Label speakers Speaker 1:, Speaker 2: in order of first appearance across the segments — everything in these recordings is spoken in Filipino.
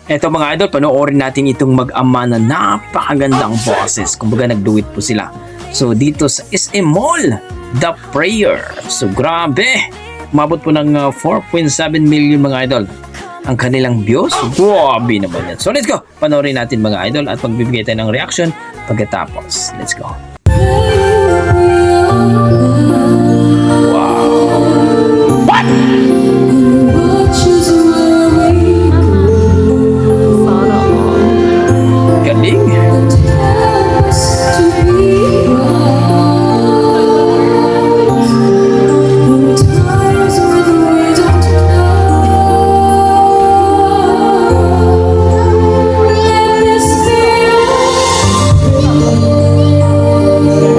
Speaker 1: Eto mga idol, panoorin natin itong mag-ama na napakagandang boses. Kumbaga nag-do it po sila. So dito sa SM Mall, The Prayer. So grabe, umabot po ng 4.7 million mga idol ang kanilang views. Grabe naman yan. So let's go, panoorin natin mga idol at magbibigay tayo ng reaction pagkatapos. Let's go. Wow. What? Galing.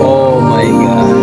Speaker 1: Oh my God.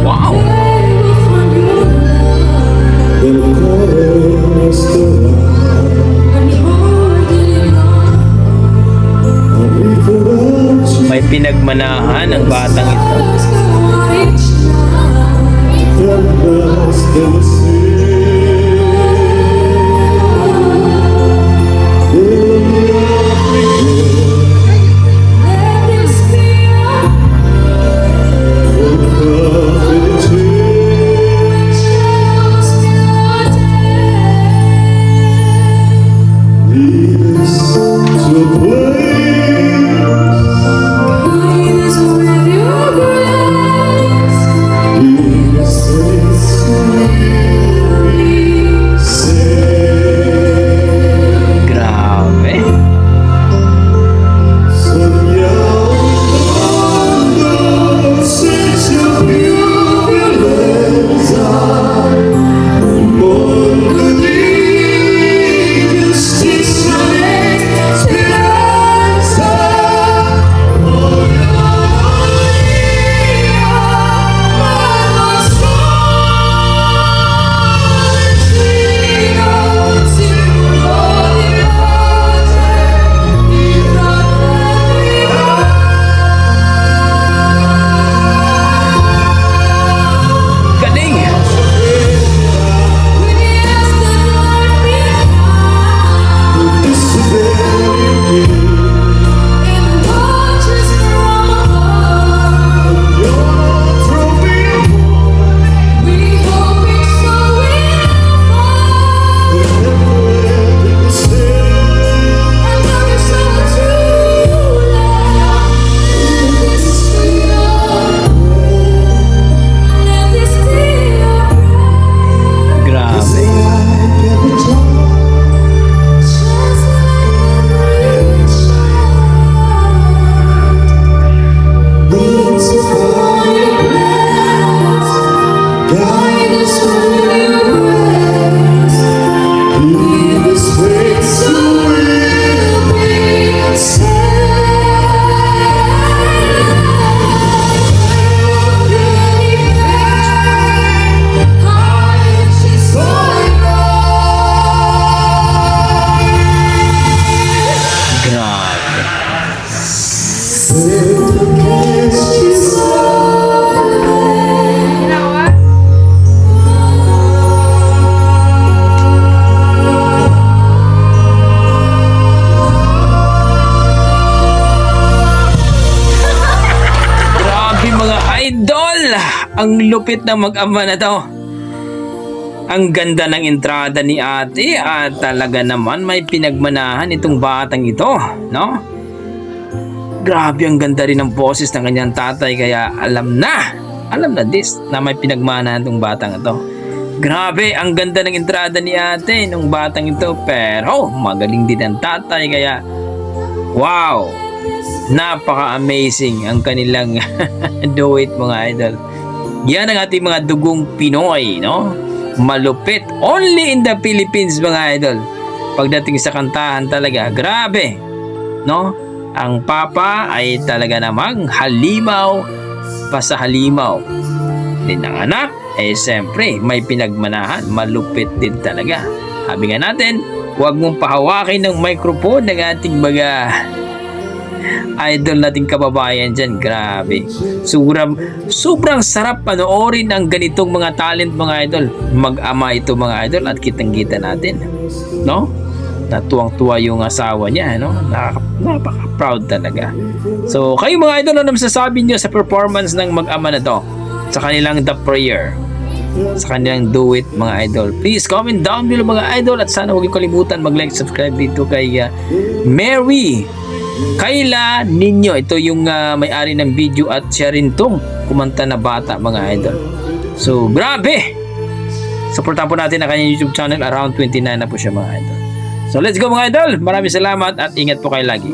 Speaker 1: Wow. May pinagmanahan ang batang ito. Grabe. Galing. Grabe. Grabe. Grabe mga idol! Ang lupit ng mag-ama na to. Ang ganda ng entrada ni ate at talaga naman may pinagmanahan itong batang ito, no? Grabe, ang ganda rin ng boses ng kanyang tatay kaya alam na this na may pinagmanahan itong batang ito. Grabe, ang ganda ng entrada ni ate nung batang ito pero magaling din ang tatay kaya wow! Napaka-amazing ang kanilang do it mga idol. Yan ang ating mga dugong Pinoy, no? Malupit. Only in the Philippines mga idol. pagdating sa kantahan talaga, grabe, no? Ang papa ay talaga namang halimaw pa sa halimaw. Din ang anak, siyempre, may pinagmanahan, malupit din talaga. Sabi nga natin, huwag mong pahawakin ng microphone ng ating mga idol nating kababayan dyan. Grabe. Sobrang sarap panoorin ang ganitong mga talent, mga idol. Mag-ama ito, mga idol, at kitang-kita natin. No? Natuwang-tuwa yung asawa niya, no? Napaka-proud talaga. So, kayo mga idol, ano masasabi niyo sa performance ng mag-ama na to? Sa kanilang The Prayer, sa kanilang Do It, mga idol. Please comment down below, mga idol, at sana huwag niyo kalimutan mag-like, subscribe dito kay Mary Kayla Ninyo. Ito yung may-ari ng video at siya rin tong kumanta na bata, mga idol. So, grabe! Supportan po natin ang kanyang YouTube channel. Around 29 na po siya, mga idol. So, let's go, mga idol. Maraming salamat at ingat po kayo lagi.